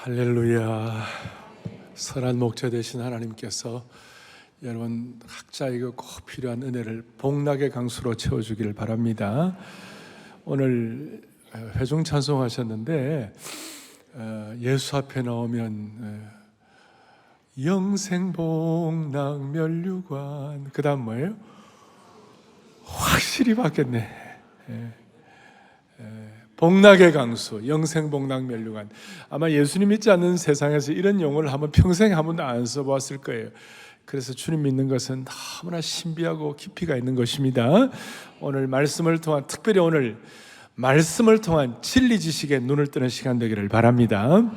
할렐루야. 선한 목자 되신 하나님께서 여러분 각자에게 꼭 필요한 은혜를 복락의 강수로 채워주기를 바랍니다. 오늘 회중 찬송하셨는데 예수 앞에 나오면 영생복락 면류관, 그 다음 뭐예요? 확실히 바뀌었네. 복락의 강수, 영생복락 면류관. 아마 예수님 믿지 않는 세상에서 이런 용어를 평생 한 번도 안 써보았을 거예요. 그래서 주님 믿는 것은 너무나 신비하고 깊이가 있는 것입니다. 오늘 말씀을 통한, 특별히 오늘 말씀을 통한 진리 지식에 눈을 뜨는 시간 되기를 바랍니다.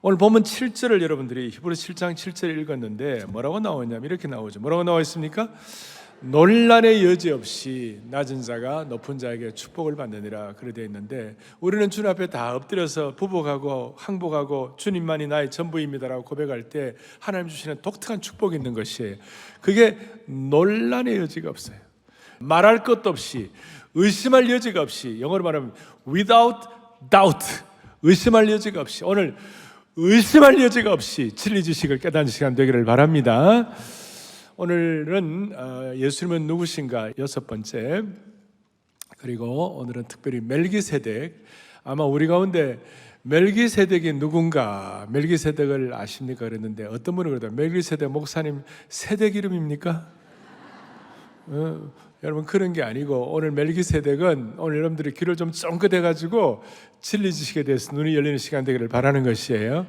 오늘 본문 7절을 여러분들이 히브리 7장 7절을 읽었는데 뭐라고 나오냐면 이렇게 나오죠. 뭐라고 나와 있습니까? 논란의 여지 없이 낮은 자가 높은 자에게 축복을 받느니라, 그렇게 되어 있는데, 우리는 주님 앞에 다 엎드려서 부복하고 항복하고 주님만이 나의 전부입니다라고 고백할 때 하나님 주시는 독특한 축복이 있는 것이에요. 그게 논란의 여지가 없어요. 말할 것도 없이, 의심할 여지가 없이, 영어로 말하면 without doubt, 의심할 여지가 없이, 오늘 의심할 여지가 없이 진리 지식을 깨닫는 시간 되기를 바랍니다. 오늘은 예수님은 누구신가 여섯 번째, 그리고 오늘은 특별히 멜기세덱. 아마 우리 가운데 멜기세덱이 누군가, 멜기세덱을 아십니까? 그랬는데 어떤 분이 그러다, 멜기세덱 목사님 세덱 이름입니까? 여러분 그런 게 아니고, 오늘 멜기세덱은 오늘 여러분들이 귀를 좀 쫑긋해가지고 진리 지식에 대해서 눈이 열리는 시간 되기를 바라는 것이에요.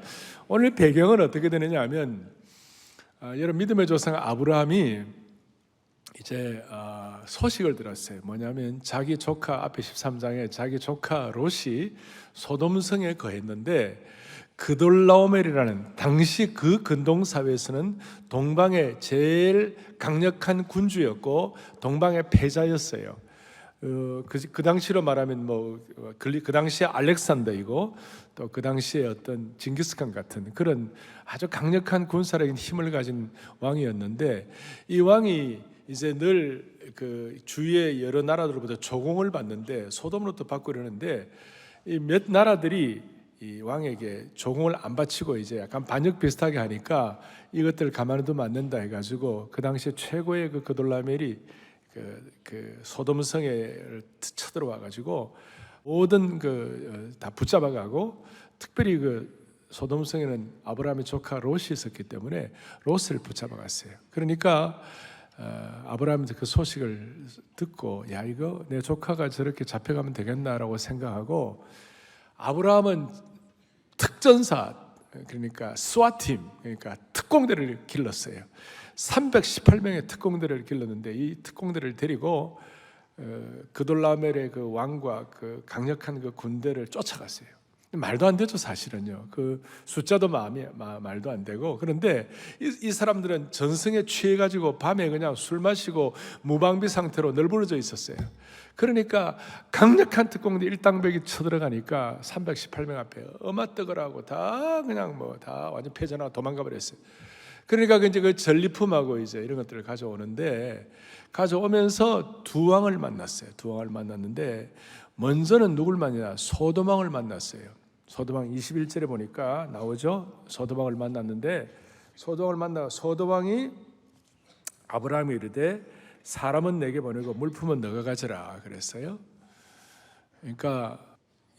오늘 배경은 어떻게 되느냐 하면, 여러분 믿음의 조상 아브라함이 이제 소식을 들었어요. 뭐냐면 자기 조카, 앞에 13장에 자기 조카 롯이 소돔성에 거했는데, 그돌라오멜이라는 당시 그 근동사회에서는 동방의 제일 강력한 군주였고 동방의 패자였어요. 그 당시로 말하면 그 당시에 알렉산더이고, 또 그 당시에 어떤 징기스칸 같은 그런 아주 강력한 군사력인 힘을 가진 왕이었는데, 이 왕이 이제 늘 그 주위의 여러 나라들로부터 조공을 받는데, 소돔으로부터 받고 이러는데, 이 몇 나라들이 이 왕에게 조공을 안 바치고 이제 약간 반역 비슷하게 하니까 이것들 가만히 두면 안 된다 해가지고, 그 당시에 최고의 그 그돌라멜이 그 소돔성에 쳐들어와 가지고 모든 다 붙잡아가고, 특별히 그 소돔성에는 아브라함의 조카 롯이 있었기 때문에 롯을 붙잡아갔어요. 그러니까 아브라함이 그 소식을 듣고, 야, 이거 내 조카가 저렇게 잡혀가면 되겠나라고 생각하고, 아브라함은 특전사, 그러니까 스와팀, 그러니까 특공대를 길렀어요. 318명의 특공대를 길렀는데, 이 특공대를 데리고 그돌라멜의 그 왕과 그 강력한 그 군대를 쫓아갔어요. 말도 안 되죠, 사실은요. 그 숫자도 말도 안 되고. 그런데 이 사람들은 전승에 취해가지고 밤에 그냥 술 마시고 무방비 상태로 널브러져 있었어요. 그러니까 강력한 특공대 일당백이 쳐들어가니까 318명 앞에 어마떡을 다 그냥 다 완전 패전하고 도망가 버렸어요. 그러니까 이제 그 전리품하고 이제 이런 것들을 가져오는데, 가져오면서 두 왕을 만났어요. 두 왕을 만났는데, 먼저는 누굴 만나냐? 소돔왕을 만났어요. 소돔왕 21절에 보니까 나오죠. 소돔왕을 만났는데, 소돔왕이 아브라함이 이르되 사람은 내게 보내고 물품은 너가 가져라 그랬어요. 그러니까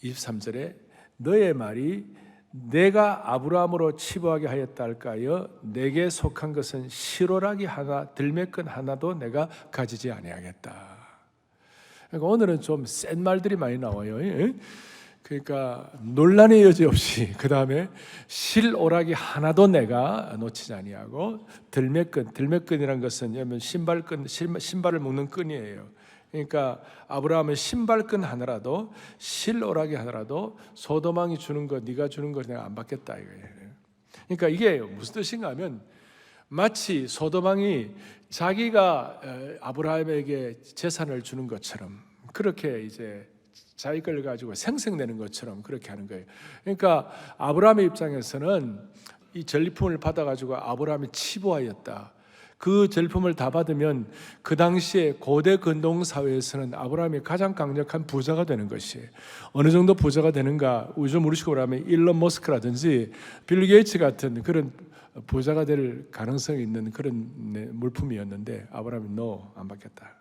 23절에 너의 말이 내가 아브라함으로 치부하게 하였다 할까여 내게 속한 것은 시로라기 하나 들매끈 하나도 내가 가지지 아니하겠다. 그러니까 오늘은 좀 센 말들이 많이 나와요. 그러니까 논란의 여지 없이, 그 다음에 실오라기 하나도 내가 놓치지 아니하고, 들매끈이란 것은 신발을 묶는 끈이에요. 그러니까 아브라함은 신발끈 하나라도, 실오라기 하나라도 소돔왕이 주는 거, 네가 주는 거 내가 안 받겠다 이거예요. 그러니까 이게 무슨 뜻인가 하면, 마치 소돔왕이 자기가 아브라함에게 재산을 주는 것처럼, 그렇게 이제 자기 걸 가지고 생색내는 것처럼 그렇게 하는 거예요. 그러니까 아브라함의 입장에서는 이 전리품을 받아가지고 아브라함이 치부하였다. 그 절품을 다 받으면 그 당시에 고대 근동 사회에서는 아브라함이 가장 강력한 부자가 되는 것이에요. 어느 정도 부자가 되는가? 요즘 우리식으로 하면 일론 머스크라든지 빌 게이츠 같은 그런 부자가 될 가능성이 있는 그런 물품이었는데 아브라함이 안 받겠다.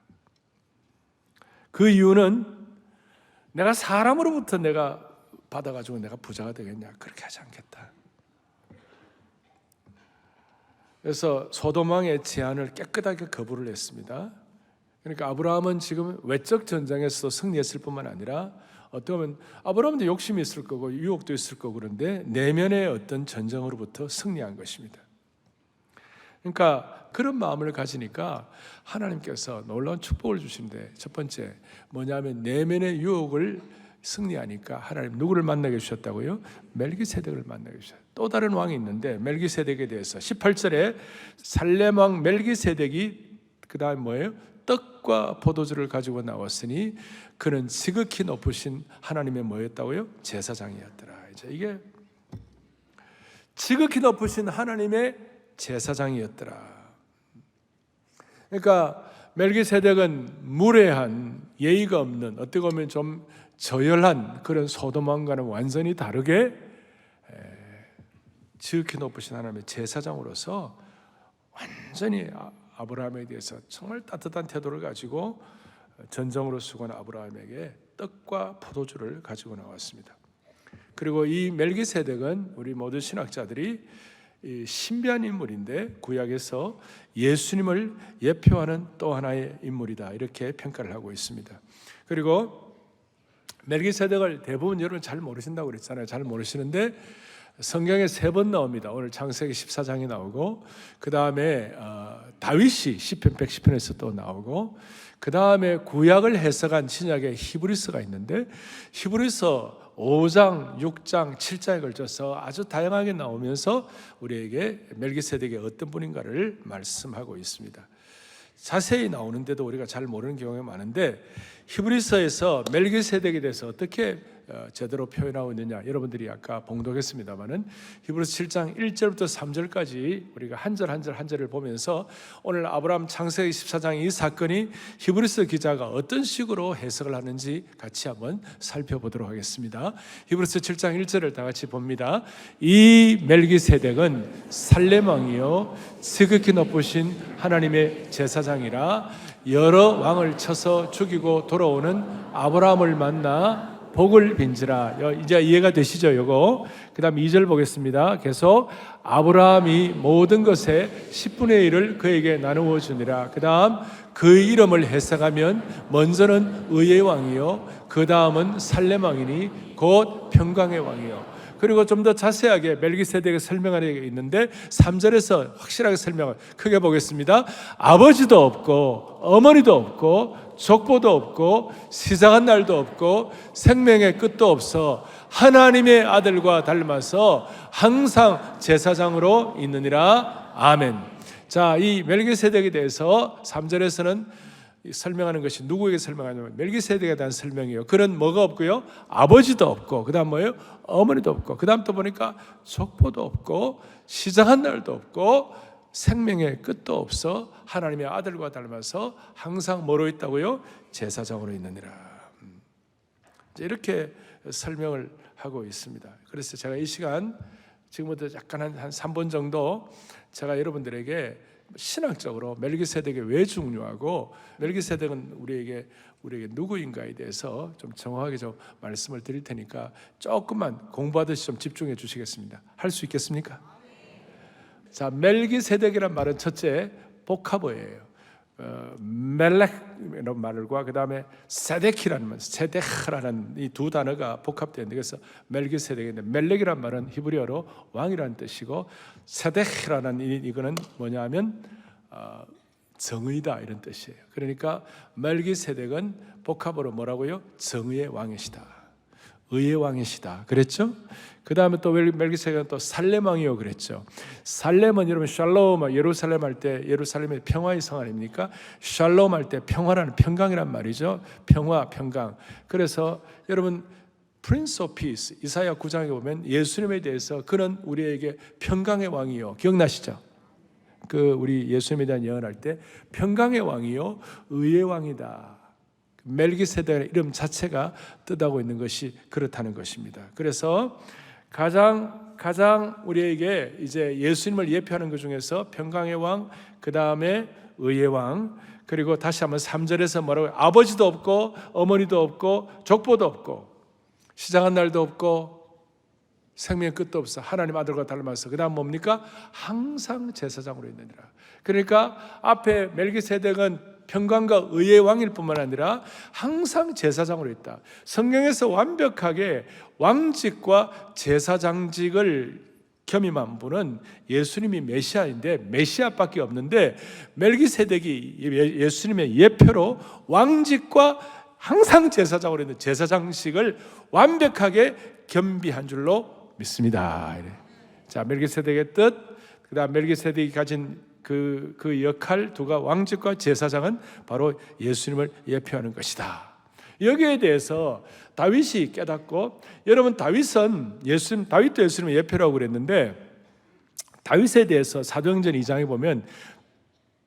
그 이유는 내가 사람으로부터 내가 받아가지고 내가 부자가 되겠냐? 그렇게 하지 않겠다. 그래서 소돔 왕의 제안을 깨끗하게 거부를 했습니다. 그러니까 아브라함은 지금 외적 전쟁에서 승리했을 뿐만 아니라 어떻게 보면 아브라함도 욕심이 있을 거고 유혹도 있을 거고 그런데 내면의 어떤 전쟁으로부터 승리한 것입니다. 그러니까 그런 마음을 가지니까 하나님께서 놀라운 축복을 주시는데 첫 번째 뭐냐면 내면의 유혹을 승리하니까 하나님 누구를 만나게 주셨다고요? 멜기세덱을 만나게 주셨어요. 또 다른 왕이 있는데 멜기세덱에 대해서 18절에 살렘 왕 멜기세덱이 그 다음 뭐예요? 떡과 포도주를 가지고 나왔으니 그는 지극히 높으신 하나님의 뭐였다고요? 제사장이었더라. 이제 이게 지극히 높으신 하나님의 제사장이었더라. 그러니까 멜기세덱은 무례한 예의가 없는 어떻게 보면 좀 저열한 그런 소돔 왕과는 완전히 다르게 지극히 높으신 하나님의 제사장으로서 완전히 아브라함에 대해서 정말 따뜻한 태도를 가지고 전정으로 수고한 아브라함에게 떡과 포도주를 가지고 나왔습니다. 그리고 이 멜기세덱은 우리 모든 신학자들이 신비한 인물인데 구약에서 예수님을 예표하는 또 하나의 인물이다 이렇게 평가를 하고 있습니다. 그리고 멜기세덱을 대부분 여러분 잘 모르신다고 그랬잖아요. 잘 모르시는데 성경에 3번 나옵니다. 오늘 창세기 14장이 나오고 그 다음에 다윗이 시편 110편에서 또 나오고 그 다음에 구약을 해석한 신약의 히브리서가 있는데 히브리서 5장, 6장, 7장에 걸쳐서 아주 다양하게 나오면서 우리에게 멜기세덱이 어떤 분인가를 말씀하고 있습니다. 자세히 나오는데도 우리가 잘 모르는 경우가 많은데 히브리서에서 멜기세덱에 대해서 어떻게 제대로 표현하고 있느냐 여러분들이 아까 봉독했습니다마는 히브리서 7장 1절부터 3절까지 우리가 한 절 한 절을 보면서 오늘 아브라함 창세기 14장 이 사건이 히브리서 기자가 어떤 식으로 해석을 하는지 같이 한번 살펴보도록 하겠습니다. 히브리서 7장 1절을 다 같이 봅니다. 이 멜기세덱은 살렘 왕이요 지극히 높으신 하나님의 제사장이라 여러 왕을 쳐서 죽이고 돌아오는 아브라함을 만나 복을 빈지라. 이제 이해가 되시죠? 요거. 그 다음 2절 보겠습니다. 계속 아브라함이 모든 것의 10분의 1을 그에게 나누어 주니라. 그 다음 그 이름을 해석하면 먼저는 의의 왕이요 그 다음은 살렘 왕이니 곧 평강의 왕이요. 그리고 좀 더 자세하게 멜기세덱의 설명하는 게 있는데 3절에서 확실하게 설명을 크게 보겠습니다. 아버지도 없고 어머니도 없고 족보도 없고 시작한 날도 없고 생명의 끝도 없어 하나님의 아들과 닮아서 항상 제사장으로 있느니라. 아멘. 자, 이 멜기세덱에 대해서 3절에서는 설명하는 것이 누구에게 설명하냐면 멜기세덱에 대한 설명이에요. 그는 뭐가 없고요? 아버지도 없고 그 다음 뭐예요? 어머니도 없고 그 다음 또 보니까 족보도 없고 시작한 날도 없고 생명의 끝도 없어 하나님의 아들과 닮아서 항상 뭐로 있다고요? 제사장으로 있느니라. 이렇게 설명을 하고 있습니다. 그래서 제가 이 시간 지금부터 약간 한 3분 정도 제가 여러분들에게 신학적으로 멜기세덱이 왜 중요하고 멜기세덱은 우리에게 누구인가에 대해서 좀 정확하게 좀 말씀을 드릴 테니까 조금만 공부하듯이 좀 집중해 주시겠습니다. 할 수 있겠습니까? 자, 멜기세덱이란 말은 첫째 복합어예요. 멜렉이라는 말과 그 다음에 세덱이라는 말, 세덱라는 이 두 단어가 복합되는데 그래서 멜기세덱인데 멜렉이라는 말은 히브리어로 왕이라는 뜻이고 세덱이라는 이거는 뭐냐면 정의다 이런 뜻이에요. 그러니까 멜기세덱은 복합어로 뭐라고요? 정의의 왕이시다, 의의 왕이시다 그랬죠? 그 다음에 또 멜기세덱은 또 살렘 왕이요 그랬죠. 살렘은 여러분 샬롬 예루살렘 할 때 예루살렘의 평화의 성 아닙니까? 샬롬 할 때 평화라는 평강이란 말이죠. 평화, 평강. 그래서 여러분 Prince of Peace 이사야 9장에 보면 예수님에 대해서 그는 우리에게 평강의 왕이요 기억나시죠? 우리 예수님에 대한 예언할 때 평강의 왕이요 의의 왕이다. 멜기세덱의 이름 자체가 뜻하고 있는 것이 그렇다는 것입니다. 그래서 가장 우리에게 이제 예수님을 예표하는 것 중에서 평강의 왕, 그 다음에 의의 왕, 그리고 다시 한번 3절에서 뭐라고 해요? 아버지도 없고 어머니도 없고 족보도 없고 시작한 날도 없고 생명의 끝도 없어. 하나님 아들과 닮아서. 그 다음 뭡니까? 항상 제사장으로 있느니라. 그러니까 앞에 멜기세덱은 평강과 의의 왕일 뿐만 아니라 항상 제사장으로 있다. 성경에서 완벽하게 왕직과 제사장직을 겸임한 분은 예수님이 메시아인데 메시아밖에 없는데, 멜기세덱이 예수님의 예표로 왕직과 항상 제사장으로 있는 제사장식을 완벽하게 겸비한 줄로 믿습니다. 자, 멜기세덱의 뜻, 그다음 멜기세덱이 가진 그 역할 두가 왕직과 제사장은 바로 예수님을 예표하는 것이다. 여기에 대해서 다윗이 깨닫고, 여러분 다윗도 예수님의 예표라고 그랬는데, 다윗에 대해서 사도행전 2장에 보면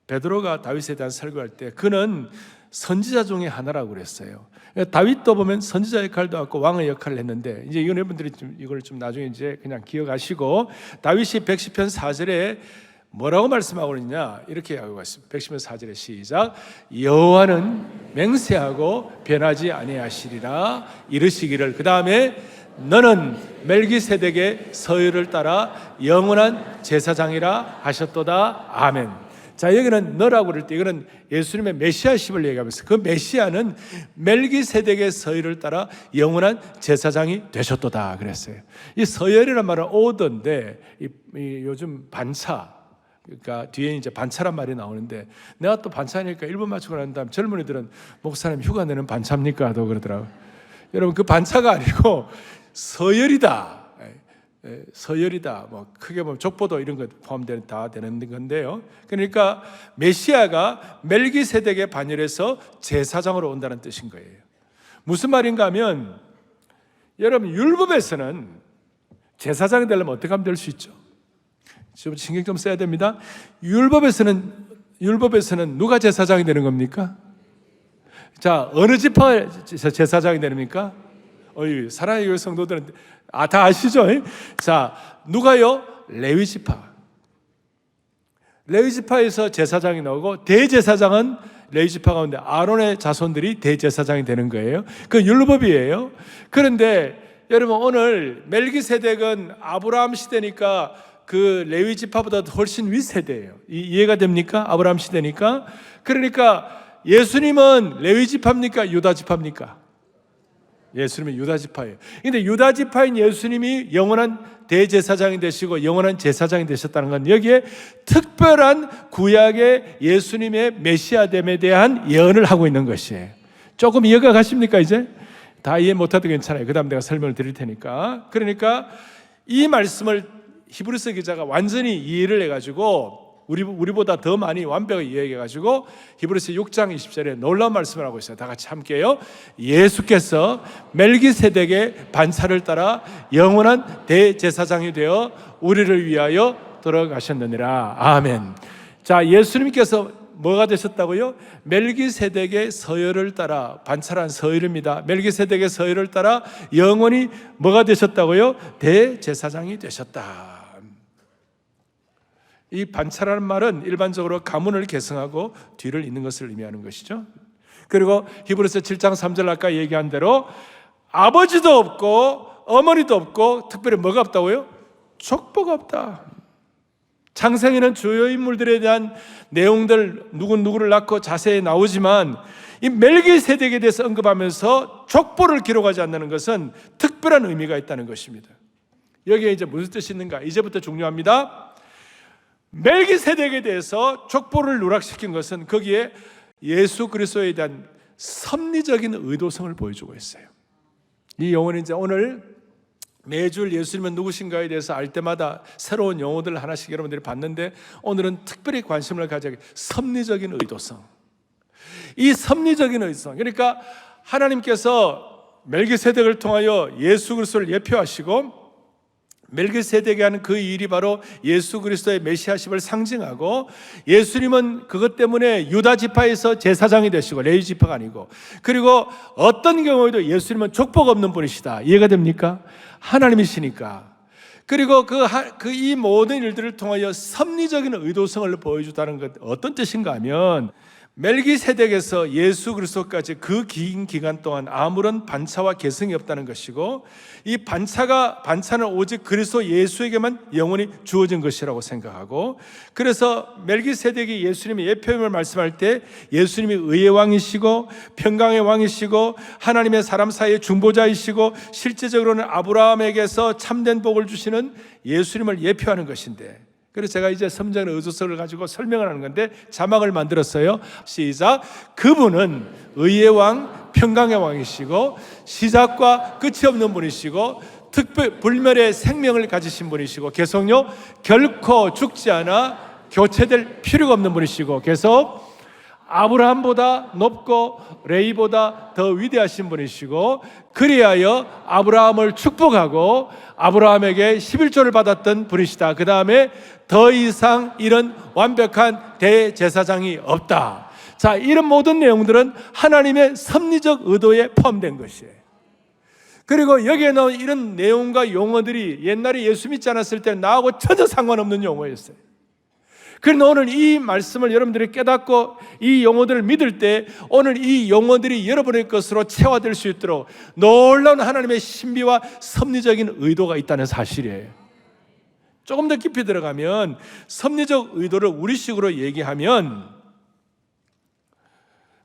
베드로가 다윗에 대한 설교할 때 그는 선지자 중에 하나라고 그랬어요. 다윗도 보면 선지자 역할도 하고 왕의 역할을 했는데, 이제 여러분들이 이걸 좀 나중에 이제 그냥 기억하시고, 다윗이 110편 4절에 뭐라고 말씀하고 있냐, 이렇게 하고 있습니다. 110편 4절에 시작. 여호와는 맹세하고 변하지 아니하시리라 이르시기를, 그 다음에 너는 멜기세덱의 서열을 따라 영원한 제사장이라 하셨도다. 아멘. 자, 여기는 너라고 그럴 때 이거는 예수님의 메시아십을 얘기하면서, 그 메시아는 멜기세덱의 서열을 따라 영원한 제사장이 되셨도다 그랬어요. 이 서열이란 말은 오더인데, 요즘 반차, 그러니까 뒤에 이제 반차란 말이 나오는데, 내가 또 반차니까 1분 맞추고 난 다음 젊은이들은 목사님 휴가 내는 반차입니까? 또 그러더라고요. 여러분, 그 반차가 아니고 서열이다. 서열이다. 뭐 크게 보면 족보도 이런 것 포함되는 다 되는 건데요. 그러니까 메시아가 멜기세덱의 반열에서 제사장으로 온다는 뜻인 거예요. 무슨 말인가 하면, 여러분 율법에서는 제사장이 되려면 어떻게 하면 될 수 있죠? 좀 신경 좀 써야 됩니다. 율법에서는 누가 제사장이 되는 겁니까? 자, 어느 지파 제사장이 됩니까? 사랑의 교회 성도들은 다 아시죠? 자, 누가요? 레위 지파에서 제사장이 나오고, 대제사장은 레위 지파 가운데 아론의 자손들이 대제사장이 되는 거예요. 그 율법이에요. 그런데 여러분, 오늘 멜기세덱은 아브라함 시대니까 그 레위 지파보다 훨씬 윗세대예요. 이해가 됩니까? 아브라함 시대니까. 그러니까 예수님은 레위 지파입니까? 유다 지파입니까? 예수님은 유다 지파예요. 그런데 유다 지파인 예수님이 영원한 대제사장이 되시고 영원한 제사장이 되셨다는 건, 여기에 특별한 구약의 예수님의 메시아됨에 대한 예언을 하고 있는 것이에요. 조금 이해가 가십니까? 이제 다 이해 못해도 괜찮아요. 그 다음 내가 설명을 드릴 테니까. 그러니까 이 말씀을 히브리서 기자가 완전히 이해를 해가지고, 우리보다 더 많이 완벽하게 이해해가지고 히브리서 6장 20절에 놀라운 말씀을 하고 있어요. 다 같이 함께요. 예수께서 멜기세덱의 반차를 따라 영원한 대제사장이 되어 우리를 위하여 돌아가셨느니라. 아멘. 자, 예수님께서 뭐가 되셨다고요? 멜기세덱의 서열을 따라, 반차란 서열입니다. 멜기세덱의 서열을 따라 영원히 뭐가 되셨다고요? 대제사장이 되셨다. 이 반차라는 말은 일반적으로 가문을 계승하고 뒤를 잇는 것을 의미하는 것이죠. 그리고 히브리서 7장 3절 아까 얘기한 대로 아버지도 없고 어머니도 없고, 특별히 뭐가 없다고요? 족보가 없다. 창세기는 주요 인물들에 대한 내용들, 누구를 낳고 자세히 나오지만, 이 멜기세덱에 대해서 언급하면서 족보를 기록하지 않는 것은 특별한 의미가 있다는 것입니다. 여기에 이제 무슨 뜻이 있는가? 이제부터 중요합니다. 멜기세덱에 대해서 족보를 누락시킨 것은 거기에 예수 그리스도에 대한 섭리적인 의도성을 보여주고 있어요. 이 용어는 이제 오늘 매주 예수님은 누구신가에 대해서 알 때마다 새로운 용어들을 하나씩 여러분들이 봤는데, 오늘은 특별히 관심을 가져야 할 섭리적인 의도성. 이 섭리적인 의도성, 그러니까 하나님께서 멜기세덱을 통하여 예수 그리스도를 예표하시고, 멜기세덱이 하는 그 일이 바로 예수 그리스도의 메시아심을 상징하고, 예수님은 그것 때문에 유다 지파에서 제사장이 되시고 레위 지파가 아니고, 그리고 어떤 경우에도 예수님은 족복 없는 분이시다. 이해가 됩니까? 하나님이시니까. 그리고 이 모든 일들을 통하여 섭리적인 의도성을 보여주다는 것, 어떤 뜻인가 하면, 멜기세덱에서 예수 그리스도까지 그 긴 기간 동안 아무런 반차와 계승이 없다는 것이고, 이 반차는 오직 그리스도 예수에게만 영원히 주어진 것이라고 생각하고, 그래서 멜기세덱이 예수님의 예표임을 말씀할 때 예수님이 의의 왕이시고 평강의 왕이시고 하나님의 사람 사이의 중보자이시고 실제적으로는 아브라함에게서 참된 복을 주시는 예수님을 예표하는 것인데, 그래서 제가 이제 성경의 의도서를 가지고 설명을 하는 건데 자막을 만들었어요. 시작. 그분은 의의 왕, 평강의 왕이시고 시작과 끝이 없는 분이시고 불멸의 생명을 가지신 분이시고, 계속요, 결코 죽지 않아 교체될 필요가 없는 분이시고, 계속 아브라함보다 높고 레위보다 더 위대하신 분이시고, 그리하여 아브라함을 축복하고 아브라함에게 11조를 받았던 분이시다. 그 다음에 더 이상 이런 완벽한 대제사장이 없다. 자, 이런 모든 내용들은 하나님의 섭리적 의도에 포함된 것이에요. 그리고 여기에 나온 이런 내용과 용어들이 옛날에 예수 믿지 않았을 때 나하고 전혀 상관없는 용어였어요. 그런데 오늘 이 말씀을 여러분들이 깨닫고 이 용어들을 믿을 때 오늘 이 용어들이 여러분의 것으로 체화될 수 있도록 놀라운 하나님의 신비와 섭리적인 의도가 있다는 사실이에요. 조금 더 깊이 들어가면 섭리적 의도를 우리식으로 얘기하면,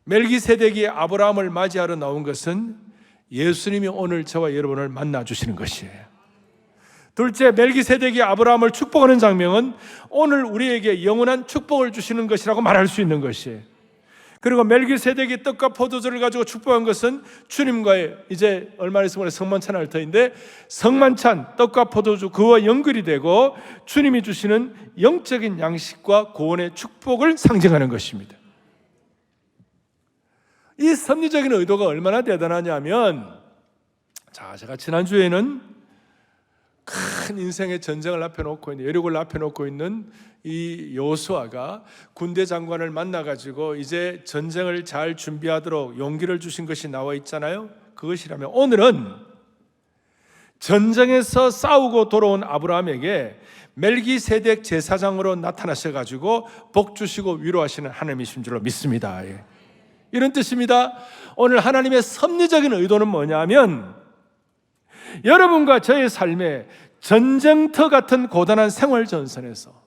멜기세덱이 아브라함을 맞이하러 나온 것은 예수님이 오늘 저와 여러분을 만나 주시는 것이에요. 둘째, 멜기세덱이 아브라함을 축복하는 장면은 오늘 우리에게 영원한 축복을 주시는 것이라고 말할 수 있는 것이에요. 그리고 멜기세덱이 떡과 포도주를 가지고 축복한 것은 주님과의, 이제 얼마 있으면 성만찬 할 터인데, 성만찬, 떡과 포도주, 그와 연결이 되고 주님이 주시는 영적인 양식과 구원의 축복을 상징하는 것입니다. 이 섭리적인 의도가 얼마나 대단하냐면, 자, 제가 지난주에는 큰 인생의 전쟁을 앞에 놓고 있는, 여리고를 앞에 놓고 있는 이 여호수아가 군대 장관을 만나가지고 이제 전쟁을 잘 준비하도록 용기를 주신 것이 나와 있잖아요. 그것이라면 오늘은 전쟁에서 싸우고 돌아온 아브라함에게 멜기세덱 제사장으로 나타나셔가지고 복 주시고 위로하시는 하나님이신 줄로 믿습니다. 이런 뜻입니다. 오늘 하나님의 섭리적인 의도는 뭐냐면, 여러분과 저의 삶에 전쟁터 같은 고단한 생활 전선에서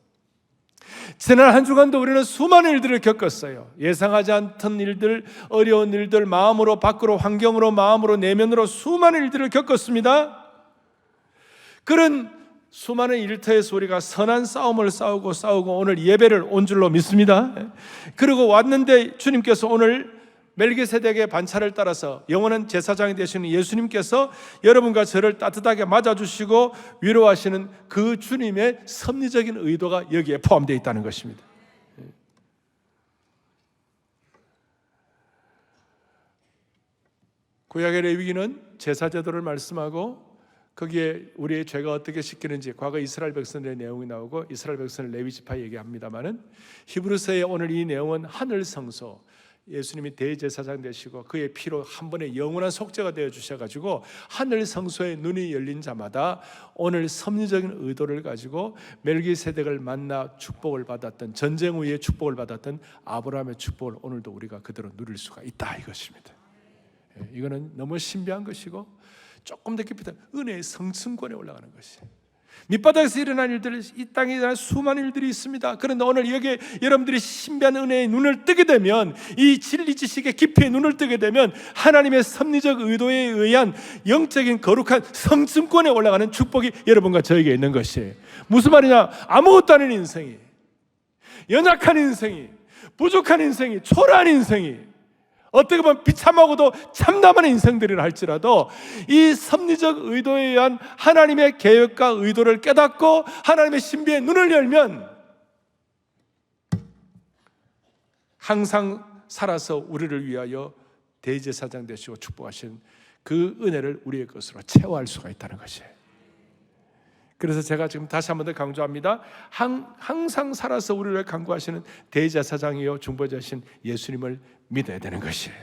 지난 한 주간도 우리는 수많은 일들을 겪었어요. 예상하지 않던 일들, 어려운 일들, 마음으로 밖으로, 환경으로, 마음으로, 내면으로 수많은 일들을 겪었습니다. 그런 수많은 일터에서 우리가 선한 싸움을 싸우고 오늘 예배를 온 줄로 믿습니다. 그리고 왔는데 주님께서 오늘 멜기세덱의 반차를 따라서 영원한 제사장이 되시는 예수님께서 여러분과 저를 따뜻하게 맞아주시고 위로하시는 그 주님의 섭리적인 의도가 여기에 포함되어 있다는 것입니다. 구약의 레위기는 제사제도를 말씀하고 거기에 우리의 죄가 어떻게 씻기는지 과거 이스라엘 백성들의 내용이 나오고 이스라엘 백성을 레위 지파 얘기합니다만은, 히브리서의 오늘 이 내용은 하늘 성소, 예수님이 대제사장 되시고 그의 피로 한 번에 영원한 속죄가 되어 주셔가지고 하늘 성소의 눈이 열린 자마다 오늘 섭리적인 의도를 가지고 멜기세덱을 만나 축복을 받았던, 전쟁 후에 축복을 받았던 아브라함의 축복을 오늘도 우리가 그대로 누릴 수가 있다, 이것입니다. 이거는 너무 신비한 것이고 조금 더 깊이 은혜의 성층권에 올라가는 것이에요. 밑바닥에서 일어난 일들, 이 땅에 일어난 수많은 일들이 있습니다. 그런데 오늘 여기에 여러분들이 신비한 은혜의 눈을 뜨게 되면, 이 진리 지식의 깊이의 눈을 뜨게 되면 하나님의 섭리적 의도에 의한 영적인 거룩한 성층권에 올라가는 축복이 여러분과 저에게 있는 것이에요. 무슨 말이냐? 아무것도 아닌 인생이, 연약한 인생이, 부족한 인생이, 초라한 인생이, 어떻게 보면 비참하고도 참담한 인생들이라 할지라도 이 섭리적 의도에 의한 하나님의 계획과 의도를 깨닫고 하나님의 신비의 눈을 열면 항상 살아서 우리를 위하여 대제사장 되시고 축복하신 그 은혜를 우리의 것으로 채워할 수가 있다는 것이에요. 그래서 제가 지금 다시 한 번 더 강조합니다. 항상 살아서 우리를 간구하시는 대제사장이요 중보자신 예수님을 믿어야 되는 것이에요.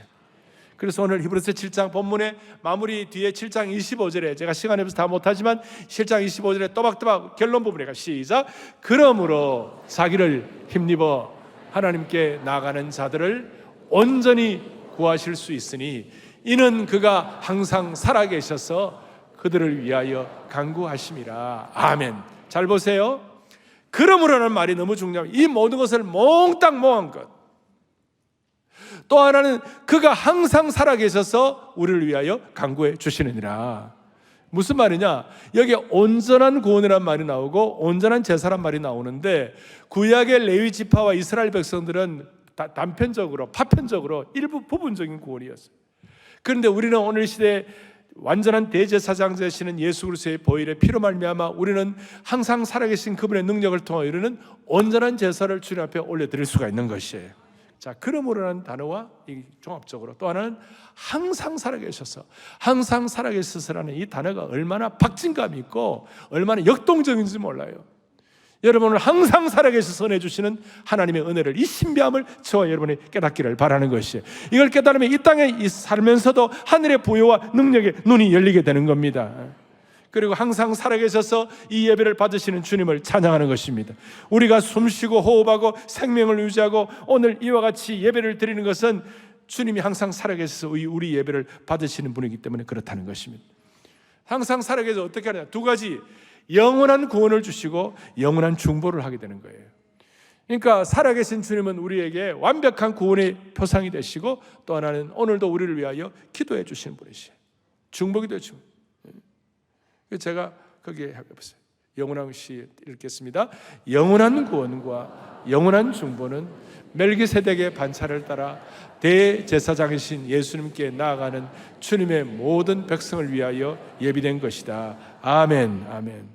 그래서 오늘 히브리서 7장 본문의 마무리 뒤에 7장 25절에 제가 시간이 없어서 다 못하지만 7장 25절에 또박또박 결론 부분에 시작. 그러므로 자기를 힘입어 하나님께 나아가는 자들을 온전히 구하실 수 있으니 이는 그가 항상 살아계셔서 그들을 위하여 간구하심이라. 아멘. 잘 보세요. 그러므로라는 말이 너무 중요합니다. 이 모든 것을 몽땅 모은 것. 또 하나는 그가 항상 살아계셔서 우리를 위하여 간구해 주시느니라. 무슨 말이냐? 여기에 온전한 구원이란 말이 나오고 온전한 제사란 말이 나오는데 구약의 레위 지파와 이스라엘 백성들은 단편적으로 파편적으로 일부 부분적인 구원이었어요. 그런데 우리는 오늘 시대에 완전한 대제사장 되시는 예수 그리스도의 보혈의 피로 말미암아 우리는 항상 살아계신 그분의 능력을 통하여 이루는 온전한 제사를 주님 앞에 올려드릴 수가 있는 것이에요. 자, 그러므로라는 단어와 종합적으로 또 하나는 항상 살아계셔서, 항상 살아계셔서라는 이 단어가 얼마나 박진감이 있고 얼마나 역동적인지 몰라요. 여러분을 항상 살아계셔서 은혜 주시는 하나님의 은혜를, 이 신비함을 저와 여러분이 깨닫기를 바라는 것이에요. 이걸 깨달으면 이 땅에 살면서도 하늘의 부여와 능력에 눈이 열리게 되는 겁니다. 그리고 항상 살아계셔서 이 예배를 받으시는 주님을 찬양하는 것입니다. 우리가 숨쉬고 호흡하고 생명을 유지하고 오늘 이와 같이 예배를 드리는 것은 주님이 항상 살아계셔서 우리 예배를 받으시는 분이기 때문에 그렇다는 것입니다. 항상 살아계셔서 어떻게 하냐? 두 가지, 영원한 구원을 주시고 영원한 중보를 하게 되는 거예요. 그러니까 살아계신 주님은 우리에게 완벽한 구원의 표상이 되시고 또 하나는 오늘도 우리를 위하여 기도해 주시는 분이시에요. 중보기도 해주시고. 제가 거기에 해봤어요. 영원한 시 읽겠습니다. 영원한 구원과 영원한 중보는 멜기세덱의 반차를 따라 대제사장이신 예수님께 나아가는 주님의 모든 백성을 위하여 예비된 것이다. 아멘, 아멘.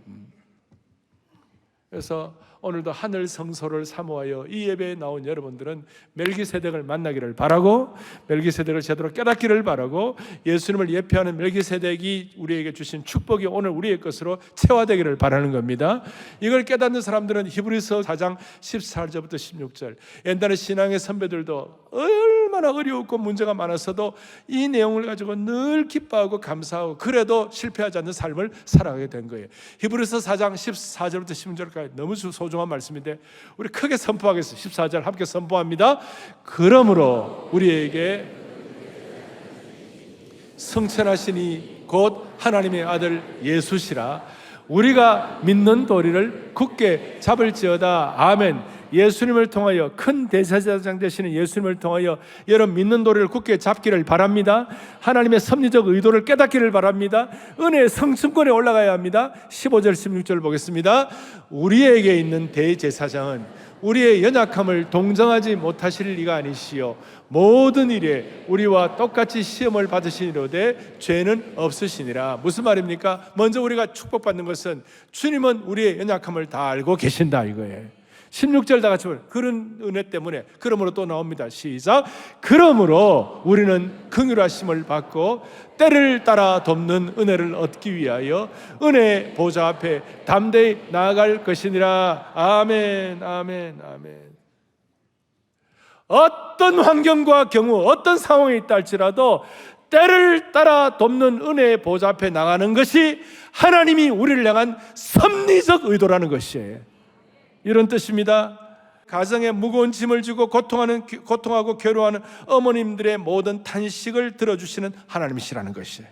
그래서 오늘도 하늘 성소를 사모하여 이 예배에 나온 여러분들은 멜기세덱을 만나기를 바라고 멜기세덱을 제대로 깨닫기를 바라고 예수님을 예표하는 멜기세덱이 우리에게 주신 축복이 오늘 우리의 것으로 체화되기를 바라는 겁니다. 이걸 깨닫는 사람들은 히브리서 4장 14절부터 16절, 옛날에 신앙의 선배들도 얼마나 어려웠고 문제가 많았어도 이 내용을 가지고 늘 기뻐하고 감사하고 그래도 실패하지 않는 삶을 살아가게 된 거예요. 히브리서 4장 14절부터 16절까지 너무 소중한 말씀인데 우리 크게 선포하겠습니다. 14절 함께 선포합니다. 그러므로 우리에게 성천하시니 곧 하나님의 아들 예수시라. 우리가 믿는 도리를 굳게 잡을지어다. 아멘. 예수님을 통하여, 큰 대제사장 되시는 예수님을 통하여 여러분 믿는 도리를 굳게 잡기를 바랍니다. 하나님의 섭리적 의도를 깨닫기를 바랍니다. 은혜의 성층권에 올라가야 합니다. 15절 16절 보겠습니다. 우리에게 있는 대제사장은 우리의 연약함을 동정하지 못하실 리가 아니시요 모든 일에 우리와 똑같이 시험을 받으시니로되 죄는 없으시니라. 무슨 말입니까? 먼저 우리가 축복받는 것은 주님은 우리의 연약함을 다 알고 계신다 이거예요. 16절 다 같이 보면 그런 은혜 때문에, 그러므로 또 나옵니다. 시작. 그러므로 우리는 긍휼하심을 받고 때를 따라 돕는 은혜를 얻기 위하여 은혜 보좌 앞에 담대히 나아갈 것이니라. 아멘, 아멘, 아멘. 어떤 환경과 경우, 어떤 상황이 있다 할지라도 때를 따라 돕는 은혜의 보좌 앞에 나가는 것이 하나님이 우리를 향한 섭리적 의도라는 것이에요. 이런 뜻입니다. 가정에 무거운 짐을 지고 고통하고 괴로워하는 어머님들의 모든 탄식을 들어주시는 하나님이시라는 것이에요.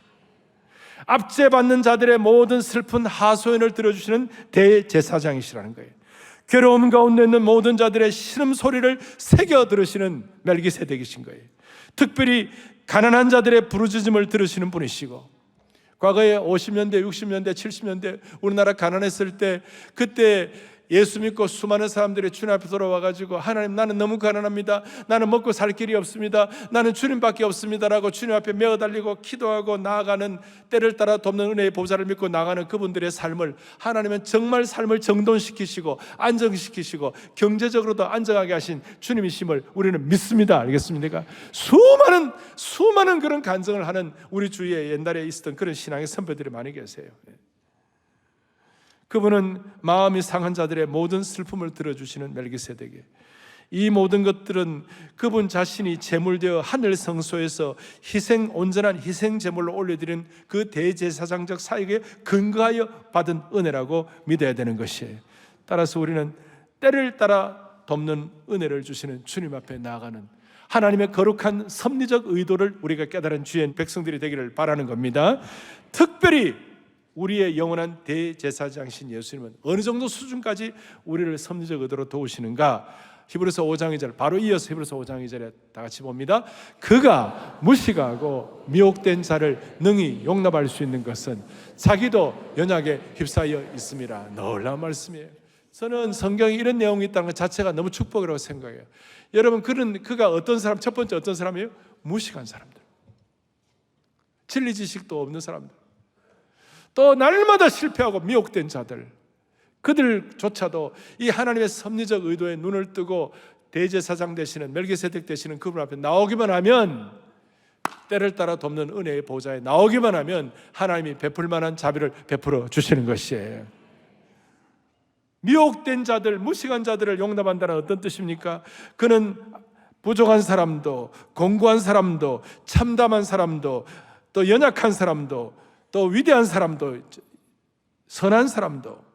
압제받는 자들의 모든 슬픈 하소연을 들어주시는 대제사장이시라는 거예요. 괴로움 가운데 있는 모든 자들의 신음소리를 새겨 들으시는 멜기세덱이신 거예요. 특별히 가난한 자들의 부르짖음을 들으시는 분이시고, 과거에 50년대, 60년대, 70년대 우리나라 가난했을 때, 그때 예수 믿고 수많은 사람들이 주님 앞에 돌아와가지고 하나님, 나는 너무 가난합니다. 나는 먹고 살 길이 없습니다. 나는 주님밖에 없습니다라고 주님 앞에 메어달리고 기도하고 나아가는, 때를 따라 돕는 은혜의 보좌를 믿고 나가는 그분들의 삶을 하나님은 정말 삶을 정돈시키시고 안정시키시고 경제적으로도 안정하게 하신 주님이심을 우리는 믿습니다. 알겠습니까? 수많은 그런 간증을 하는 우리 주위에 옛날에 있었던 그런 신앙의 선배들이 많이 계세요. 그분은 마음이 상한 자들의 모든 슬픔을 들어주시는 멜기세덱이에요. 이 모든 것들은 그분 자신이 제물되어 하늘 성소에서 온전한 희생 제물로 올려드린 그 대제사장적 사역에 근거하여 받은 은혜라고 믿어야 되는 것이에요. 따라서 우리는 때를 따라 돕는 은혜를 주시는 주님 앞에 나아가는 하나님의 거룩한 섭리적 의도를 우리가 깨달은 주의 백성들이 되기를 바라는 겁니다. 특별히 우리의 영원한 대제사장신 예수님은 어느 정도 수준까지 우리를 섭리적 의도로 도우시는가? 히브리서 5장 2절, 바로 이어서 히브리서 5장 2절에 다 같이 봅니다. 그가 무식하고 미혹된 자를 능히 용납할 수 있는 것은 자기도 연약에 휩싸여 있음이라. 놀라운 말씀이에요. 저는 성경에 이런 내용이 있다는 것 자체가 너무 축복이라고 생각해요. 여러분, 그가 어떤 사람, 첫 번째 어떤 사람이에요? 무식한 사람들, 진리 지식도 없는 사람들, 또 날마다 실패하고 미혹된 자들, 그들조차도 이 하나님의 섭리적 의도에 눈을 뜨고 대제사장 되시는 멜기세덱 되시는 그분 앞에 나오기만 하면, 때를 따라 돕는 은혜의 보좌에 나오기만 하면 하나님이 베풀 만한 자비를 베풀어 주시는 것이에요. 미혹된 자들, 무식한 자들을 용납한다는 어떤 뜻입니까? 그는 부족한 사람도, 공고한 사람도, 참담한 사람도, 또 연약한 사람도, 또 위대한 사람도, 선한 사람도,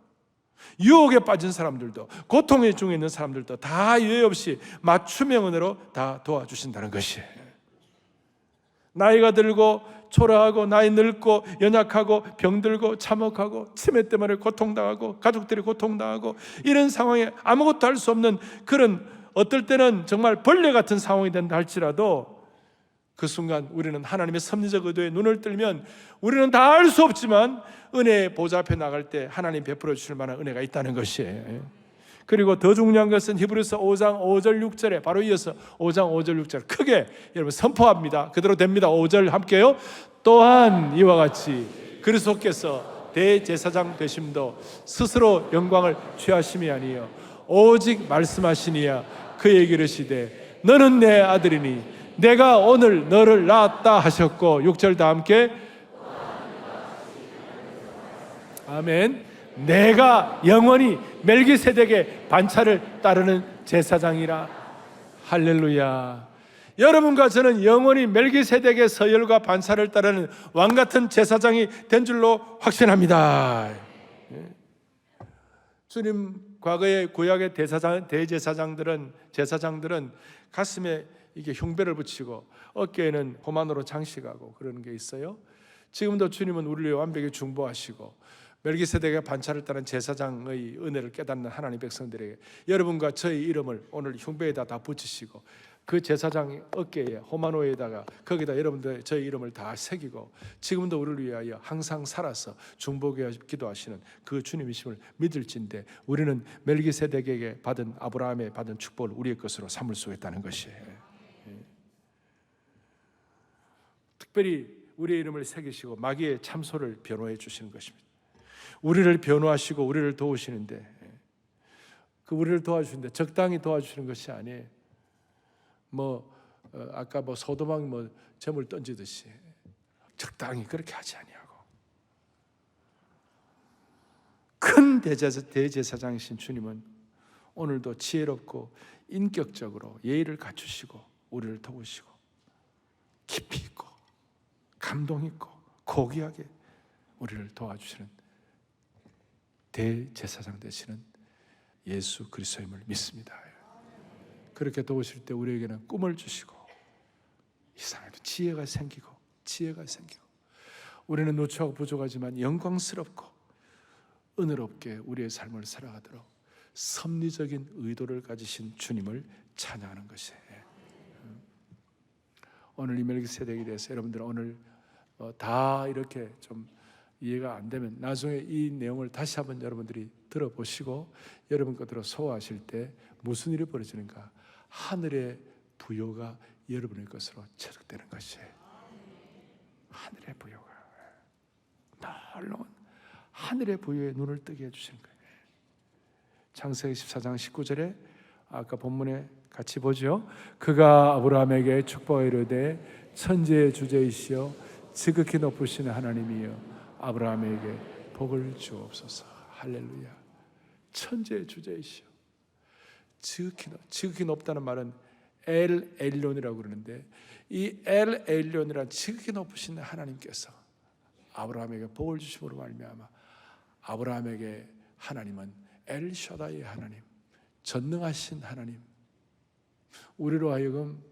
유혹에 빠진 사람들도, 고통의 중에 있는 사람들도 다 예외 없이 맞춤형 은혜로 다 도와주신다는 것이에요. 나이가 들고 초라하고 나이 늙고 연약하고 병들고 참혹하고 치매 때문에 고통당하고 가족들이 고통당하고 이런 상황에 아무것도 할 수 없는 그런, 어떨 때는 정말 벌레 같은 상황이 된다 할지라도 그 순간 우리는 하나님의 섭리적 의도에 눈을 뜨면 우리는 다 알 수 없지만 은혜의 보좌 앞에 나갈 때 하나님 베풀어 주실 만한 은혜가 있다는 것이에요. 그리고 더 중요한 것은 히브리서 5장 5절 6절에 바로 이어서 5장 5절 6절 크게 여러분 선포합니다. 그대로 됩니다. 5절 함께요. 또한 이와 같이 그리스도께서 대제사장 되심도 스스로 영광을 취하심이 아니요 오직 말씀하시니야 그에게 이르시되 너는 내 아들이니 내가 오늘 너를 낳았다 하셨고 6절 다 함께 아멘. 내가 영원히 멜기세덱의 반차를 따르는 제사장이라. 할렐루야. 여러분과 저는 영원히 멜기세덱의 서열과 반차를 따르는 왕같은 제사장이 된 줄로 확신합니다. 주님 과거의 구약의 대제사장들은 가슴에 이게 흉배를 붙이고 어깨에는 호만으로 장식하고 그러는 게 있어요. 지금도 주님은 우리를 완벽히 중보하시고 멜기세덱의 반차를 따른 제사장의 은혜를 깨닫는 하나님 백성들에게 여러분과 저의 이름을 오늘 흉배에다 다 붙이시고 그 제사장 어깨에 호마노에다가 거기다 여러분들 저의 이름을 다 새기고 지금도 우리를 위하여 항상 살아서 중보하여 기도하시는 그 주님이심을 믿을진데 우리는 멜기세덱에게 받은 아브라함의 받은 축복을 우리의 것으로 삼을 수 있다는 것이에요. 특별히 우리의 이름을 새기시고 마귀의 참소를 변호해 주시는 것입니다. 우리를 변호하시고 우리를 도우시는데 그 우리를 도와주시는데 적당히 도와주시는 것이 아니에요. 아까 소도망 점을 던지듯이 적당히 그렇게 하지 아니하고 큰 대제사장이신 주님은 오늘도 지혜롭고 인격적으로 예의를 갖추시고 우리를 도우시고 깊이 있고 감동 있고 고귀하게 우리를 도와주시는 대제사장 되시는 예수 그리스도임을 믿습니다. 그렇게 도우실 때 우리에게는 꿈을 주시고 이상하게 지혜가 생기고 우리는 노출하고 부족하지만 영광스럽고 은혜롭게 우리의 삶을 살아가도록 섭리적인 의도를 가지신 주님을 찬양하는 것이에요. 오늘 이 멜기세덱에 대해서 여러분들 오늘 다 이렇게 좀 이해가 안 되면 나중에 이 내용을 다시 한번 여러분들이 들어보시고 여러분 것으로 소화하실 때 무슨 일이 벌어지는가? 하늘의 부요가 여러분의 것으로 체득되는 것이에요. 하늘의 부요가 놀라운 하늘의 부요에 눈을 뜨게 해주시는 거예요. 창세기 14장 19절에 아까 본문에 같이 보죠. 그가 아브라함에게 축복하여 이르되 천지의 주제이시여 지극히 높으신 하나님이여 아브라함에게 복을 주옵소서. 할렐루야. 천재의 주제이시오. 지극히 높다는 말은 엘 엘론이라고 그러는데, 이 엘 엘론이란 지극히 높으신 하나님께서 아브라함에게 복을 주심으로 말미암아 아브라함에게 하나님은 엘샤다이의 하나님, 전능하신 하나님, 우리로 하여금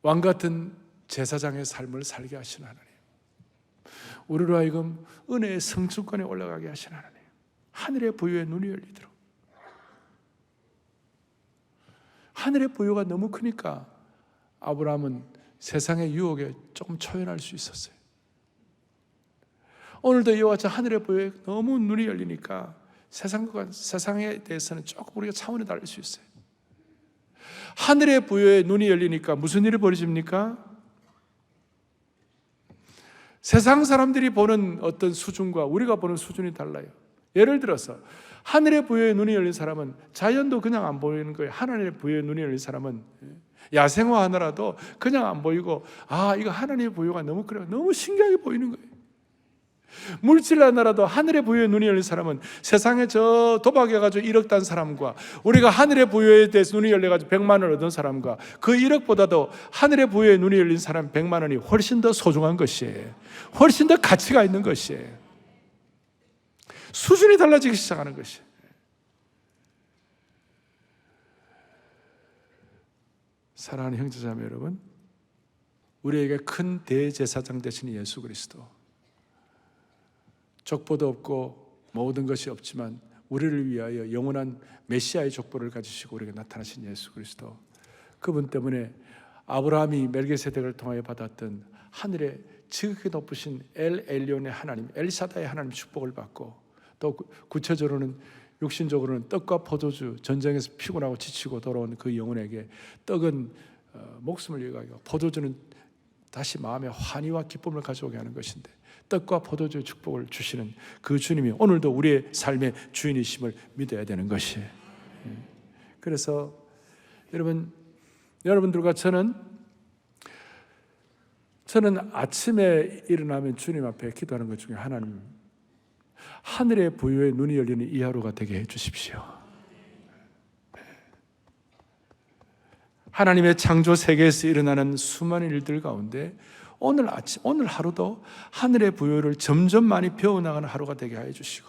왕같은 제사장의 삶을 살게 하신 하나님, 우리로 하여금 은혜의 성층권에 올라가게 하신 하나님, 하늘의 부유에 눈이 열리도록. 하늘의 부유가 너무 크니까 아브라함은 세상의 유혹에 조금 초연할 수 있었어요. 오늘도 이와 같이 하늘의 부유에 너무 눈이 열리니까 세상에 대해서는 조금 우리가 차원이 다를 수 있어요. 하늘의 부유에 눈이 열리니까 무슨 일이 벌어집니까? 세상 사람들이 보는 어떤 수준과 우리가 보는 수준이 달라요. 예를 들어서 하늘의 부여에 눈이 열린 사람은 자연도 그냥 안 보이는 거예요. 하늘의 부여에 눈이 열린 사람은 야생화 하나라도 그냥 안 보이고, 이거 하나님의 부여가 너무 그래요. 너무 신기하게 보이는 거예요. 물질 하나라도 하늘의 부여에 눈이 열린 사람은 세상에 저 도박해가지고 1억 단 사람과 우리가 하늘의 부여에 대해서 눈이 열려가지고 100만 원을 얻은 사람과 그 1억보다도 하늘의 부여에 눈이 열린 사람 100만 원이 훨씬 더 소중한 것이에요. 훨씬 더 가치가 있는 것이에요. 수준이 달라지기 시작하는 것이에요. 사랑하는 형제자매 여러분, 우리에게 큰 대제사장 되신 예수 그리스도, 족보도 없고 모든 것이 없지만 우리를 위하여 영원한 메시아의 족보를 가지시고 우리에게 나타나신 예수 그리스도, 그분 때문에 아브라함이 멜기세덱을 통하여 받았던 하늘의 지극히 높으신 엘 엘론의 하나님, 엘샤다의 하나님 축복을 받고, 또 구체적으로는 육신적으로는 떡과 포도주, 전쟁에서 피곤하고 지치고 돌아온 그 영혼에게 떡은 목숨을 위하여, 포도주는 다시 마음의 환희와 기쁨을 가져오게 하는 것인데, 떡과 포도주의 축복을 주시는 그 주님이 오늘도 우리의 삶의 주인이심을 믿어야 되는 것이에요. 그래서 여러분들과 저는 아침에 일어나면 주님 앞에 기도하는 것 중에 하나님, 하늘의 부유에 눈이 열리는 이 하루가 되게 해 주십시오. 하나님의 창조 세계에서 일어나는 수많은 일들 가운데 오늘 하루도 하늘의 부유를 점점 많이 배워나가는 하루가 되게 하여 주시고,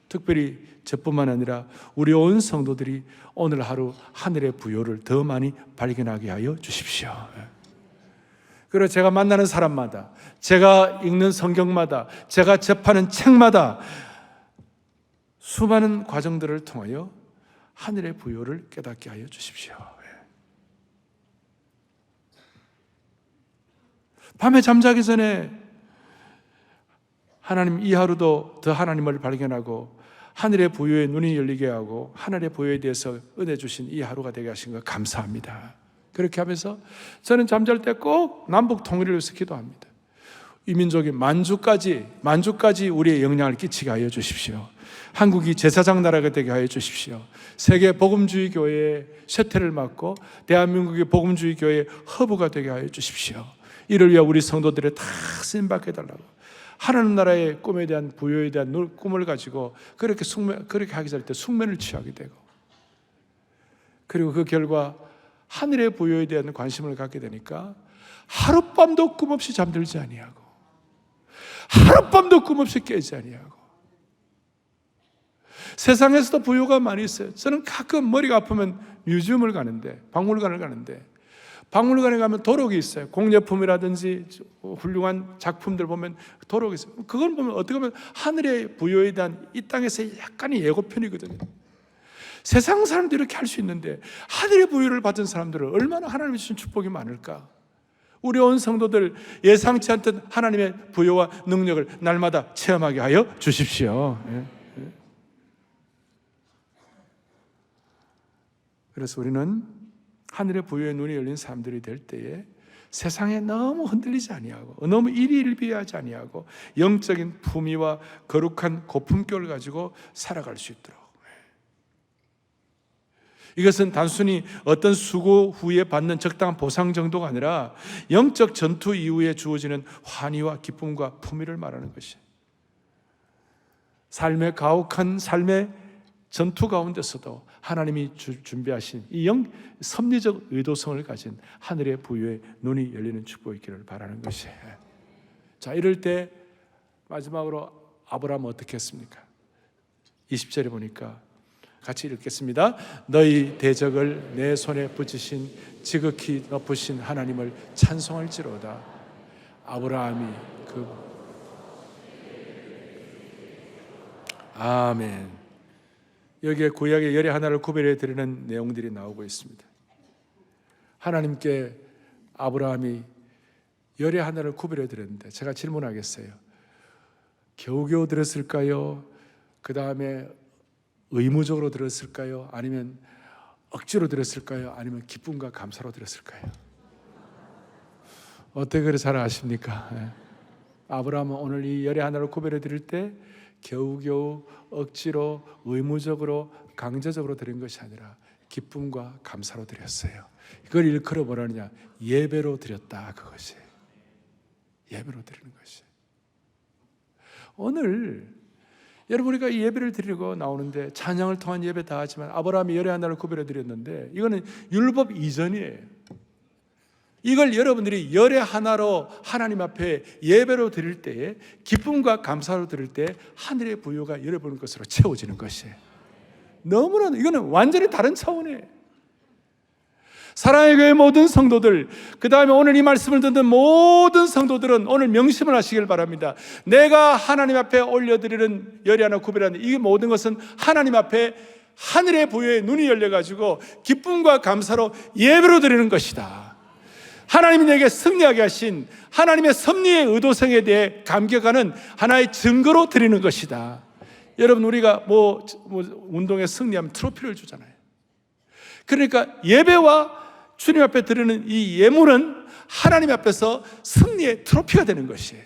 특별히 저뿐만 아니라 우리 온 성도들이 오늘 하루 하늘의 부유를 더 많이 발견하게 하여 주십시오. 그리고 제가 만나는 사람마다, 제가 읽는 성경마다, 제가 접하는 책마다 수많은 과정들을 통하여 하늘의 부유를 깨닫게 하여 주십시오. 밤에 잠자기 전에 하나님, 이 하루도 더 하나님을 발견하고 하늘의 부유에 눈이 열리게 하고 하늘의 부유에 대해서 은혜 주신 이 하루가 되게 하신 것 감사합니다. 그렇게 하면서 저는 잠잘 때 꼭 남북 통일을 위해서 기도합니다. 이 민족이 만주까지 우리의 영향을 끼치게 하여 주십시오. 한국이 제사장 나라가 되게 하여 주십시오. 세계 복음주의 교회의 쇠퇴를 막고 대한민국의 복음주의 교회의 허브가 되게 하여 주십시오. 이를 위해 우리 성도들의 다 쓰임받게 해달라고, 하나님 나라의 꿈에 대한, 부여에 대한 꿈을 가지고 그렇게 하기 잘 때 숙면을 취하게 되고, 그리고 그 결과 하늘의 부여에 대한 관심을 갖게 되니까 하룻밤도 꿈없이 잠들지 아니하고 하룻밤도 꿈없이 깨지 아니하고, 세상에서도 부여가 많이 있어요. 저는 가끔 머리가 아프면 뮤지엄을 가는데, 박물관을 가는데, 박물관에 가면 도록이 있어요. 공예품이라든지 훌륭한 작품들 보면 도록이 있어요. 그걸 보면 어떻게 보면 하늘의 부여에 대한 이 땅에서의 약간의 예고편이거든요. 세상 사람들이 이렇게 할 수 있는데 하늘의 부여를 받은 사람들은 얼마나 하나님이 주신 축복이 많을까. 우리 온 성도들 예상치 않던 하나님의 부여와 능력을 날마다 체험하게 하여 주십시오. 그래서 우리는 하늘의 부여에 눈이 열린 사람들이 될 때에 세상에 너무 흔들리지 아니하고 너무 일희일비하지 아니하고 영적인 품위와 거룩한 고품격을 가지고 살아갈 수 있도록, 이것은 단순히 어떤 수고 후에 받는 적당한 보상 정도가 아니라 영적 전투 이후에 주어지는 환희와 기쁨과 품위를 말하는 것이에요. 삶의 가혹한 삶의 전투 가운데서도 하나님이 준비하신 이 섭리적 의도성을 가진 하늘의 부유의 눈이 열리는 축복이 있기를 바라는 것이에요. 자, 이럴 때 마지막으로 아브라함은 어떻게 했습니까? 20절에 보니까 같이 읽겠습니다. 너희 대적을 내 손에 붙이신 지극히 높으신 하나님을 찬송할지로다. 아브라함이 아멘. 여기에 구약의 열의 하나를 구별해 드리는 내용들이 나오고 있습니다. 하나님께 아브라함이 열의 하나를 구별해 드렸는데 제가 질문하겠어요. 겨우겨우 들었을까요? 그 다음에 의무적으로 들었을까요? 아니면 억지로 들었을까요? 아니면 기쁨과 감사로 들었을까요? 어떻게 그래 잘 아십니까? 아브라함은 오늘 이 열의 하나를 구별해 드릴 때 겨우겨우 억지로 의무적으로 강제적으로 드린 것이 아니라 기쁨과 감사로 드렸어요. 이걸 일컬어 뭐라느냐? 예배로 드렸다, 그것이. 예배로 드리는 것이. 오늘 여러분, 우리가 이 예배를 드리고 나오는데 찬양을 통한 예배 다 하지만 아브라함이 열의 하나를 구별해 드렸는데 이거는 율법 이전이에요. 이걸 여러분들이 열의 하나로 하나님 앞에 예배로 드릴 때에 기쁨과 감사로 드릴 때 하늘의 부유가 여러분 것으로 채워지는 것이에요. 너무나 이거는 완전히 다른 차원이에요. 사랑의 교회 모든 성도들, 그 다음에 오늘 이 말씀을 듣는 모든 성도들은 오늘 명심을 하시길 바랍니다. 내가 하나님 앞에 올려드리는 열의 하나 구별하는 이 모든 것은 하나님 앞에 하늘의 부유의 눈이 열려가지고 기쁨과 감사로 예배로 드리는 것이다. 하나님이 내게 승리하게 하신 하나님의 섭리의 의도성에 대해 감격하는 하나의 증거로 드리는 것이다. 여러분, 우리가 운동에 승리하면 트로피를 주잖아요. 그러니까 예배와 주님 앞에 드리는 이 예물은 하나님 앞에서 승리의 트로피가 되는 것이에요.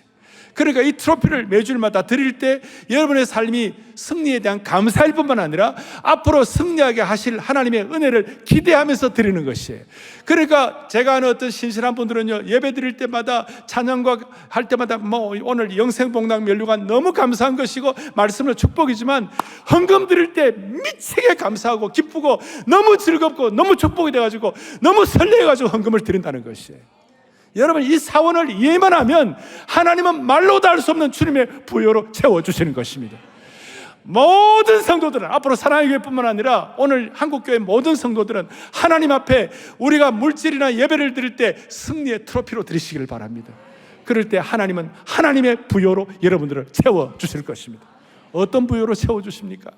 그러니까 이 트로피를 매주일마다 드릴 때 여러분의 삶이 승리에 대한 감사일 뿐만 아니라 앞으로 승리하게 하실 하나님의 은혜를 기대하면서 드리는 것이에요. 그러니까 제가 아는 어떤 신실한 분들은요, 예배 드릴 때마다 찬양과 할 때마다 오늘 영생복락 면류관 너무 감사한 것이고 말씀은 축복이지만 헌금 드릴 때 미치게 감사하고 기쁘고 너무 즐겁고 너무 축복이 돼가지고 너무 설레가지고 헌금을 드린다는 것이에요. 여러분, 이 사원을 이해만 하면 하나님은 말로도 할 수 없는 주님의 부여로 채워주시는 것입니다. 모든 성도들은, 앞으로 사랑의 교회뿐만 아니라 오늘 한국교회 모든 성도들은 하나님 앞에 우리가 물질이나 예배를 드릴 때 승리의 트로피로 드리시기를 바랍니다. 그럴 때 하나님은 하나님의 부여로 여러분들을 채워주실 것입니다. 어떤 부여로 채워주십니까?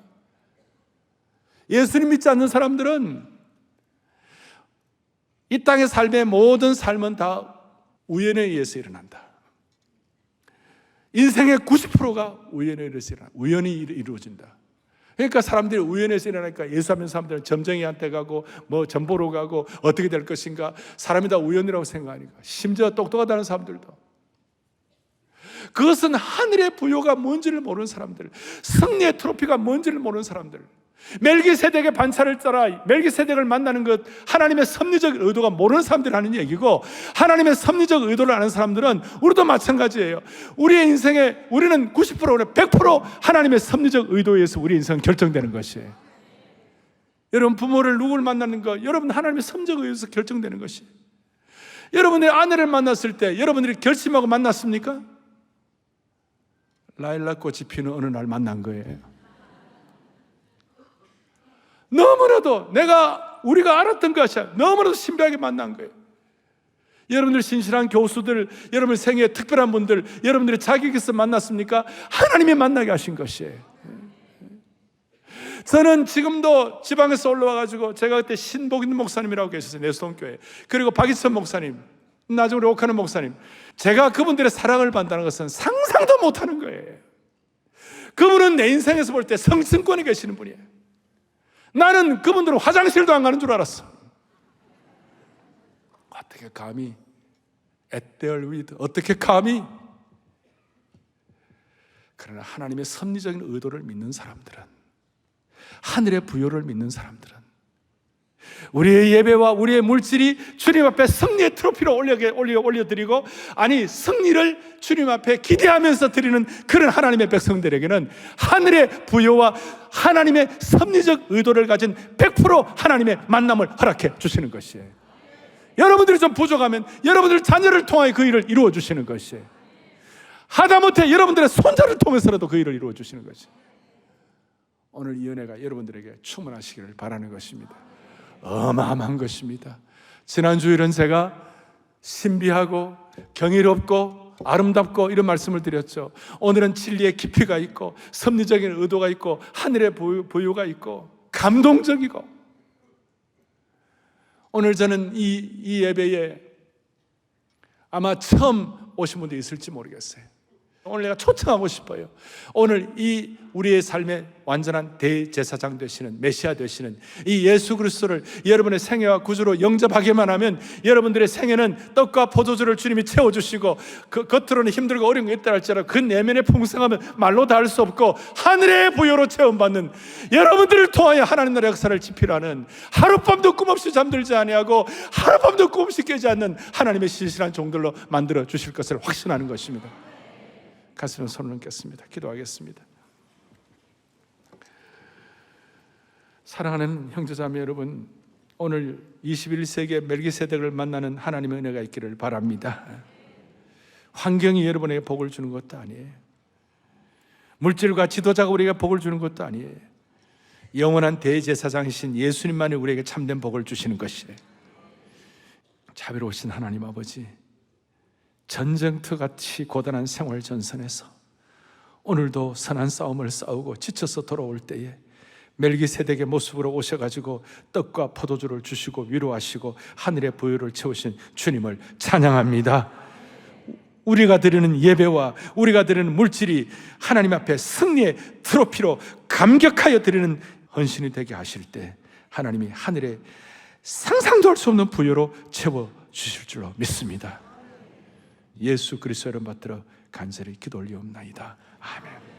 예수님 믿지 않는 사람들은 이 땅의 삶의 모든 삶은 다 우연에 의해서 일어난다. 인생의 90%가 우연에 의해서 일어난다. 우연히 이루어진다. 그러니까 사람들이 우연에서 일어나니까 예수하는 사람들은 점쟁이한테 가고 점보러 가고 어떻게 될 것인가, 사람이 다 우연이라고 생각하니까. 심지어 똑똑하다는 사람들도. 그것은 하늘의 부요가 뭔지를 모르는 사람들, 승리의 트로피가 뭔지를 모르는 사람들, 멜기세덱의 반차를 따라 멜기세덱을 만나는 것, 하나님의 섭리적 의도가 모르는 사람들이 하는 얘기고, 하나님의 섭리적 의도를 아는 사람들은 우리도 마찬가지예요. 우리의 인생에 우리는 90%, 100% 하나님의 섭리적 의도에 의해서 우리 인생은 결정되는 것이에요. 여러분, 부모를 누구를 만나는 것, 여러분 하나님의 섭리적 의도에서 결정되는 것이에요. 여러분의 아내를 만났을 때 여러분들이 결심하고 만났습니까? 라일락 꽃이 피는 어느 날 만난 거예요. 너무나도 우리가 알았던 것이 너무나도 신비하게 만난 거예요. 여러분들 신실한 교수들, 여러분 생애에 특별한 분들, 여러분들이 자격에서 만났습니까? 하나님이 만나게 하신 것이에요. 저는 지금도 지방에서 올라와가지고, 제가 그때 신복인 목사님이라고 계셨어요, 내수동교회. 그리고 박이천 목사님, 나중에 우리 옥하는 목사님, 제가 그분들의 사랑을 받는다는 것은 상상도 못하는 거예요. 그분은 내 인생에서 볼 때 성층권에 계시는 분이에요. 나는 그분들은 화장실도 안 가는 줄 알았어. 어떻게 감히, at their with, 어떻게 감히. 그러나 하나님의 섭리적인 의도를 믿는 사람들은, 하늘의 부여를 믿는 사람들은 우리의 예배와 우리의 물질이 주님 앞에 승리의 트로피로 올려드리고, 아니 승리를 주님 앞에 기대하면서 드리는 그런 하나님의 백성들에게는 하늘의 부여와 하나님의 섭리적 의도를 가진 100% 하나님의 만남을 허락해 주시는 것이에요. 여러분들이 좀 부족하면 여러분들 자녀를 통하여 그 일을 이루어 주시는 것이에요. 하다못해 여러분들의 손자를 통해서라도 그 일을 이루어 주시는 것이에요. 오늘 이 은혜가 여러분들에게 충만하시기를 바라는 것입니다. 어마어마한 것입니다. 지난 주일은 제가 신비하고 경이롭고 아름답고 이런 말씀을 드렸죠. 오늘은 진리의 깊이가 있고 섭리적인 의도가 있고 하늘의 보유가 있고 감동적이고, 오늘 저는 이 예배에 아마 처음 오신 분도 있을지 모르겠어요. 오늘 내가 초청하고 싶어요. 오늘 이 우리의 삶의 완전한 대제사장 되시는, 메시아 되시는 이 예수 그리스도를 여러분의 생애와 구주로 영접하기만 하면 여러분들의 생애는 떡과 포도주를 주님이 채워주시고, 그 겉으로는 힘들고 어려운 게 있다 할지라도 그 내면의 풍성함은 말로 다 할 수 없고 하늘의 부여로 체험받는, 여러분들을 통하여 하나님 나라의 역사를 지피라는, 하룻밤도 꿈없이 잠들지 아니하고 하룻밤도 꿈없이 깨지 않는 하나님의 신실한 종들로 만들어 주실 것을 확신하는 것입니다. 가슴에 손을 얹겠습니다. 기도하겠습니다. 사랑하는 형제자매 여러분, 오늘 21세기의 멜기세덱을 만나는 하나님의 은혜가 있기를 바랍니다. 환경이 여러분에게 복을 주는 것도 아니에요. 물질과 지도자가 우리에게 복을 주는 것도 아니에요. 영원한 대제사장이신 예수님만이 우리에게 참된 복을 주시는 것이에요. 자비로우신 하나님 아버지, 전쟁터같이 고단한 생활 전선에서 오늘도 선한 싸움을 싸우고 지쳐서 돌아올 때에 멜기세덱의 모습으로 오셔가지고 떡과 포도주를 주시고 위로하시고 하늘의 부유를 채우신 주님을 찬양합니다. 우리가 드리는 예배와 우리가 드리는 물질이 하나님 앞에 승리의 트로피로 감격하여 드리는 헌신이 되게 하실 때 하나님이 하늘에 상상도 할 수 없는 부유로 채워주실 줄로 믿습니다. 예수 그리스도 이름 받들어 간절히 기도 올리옵나이다. 아멘.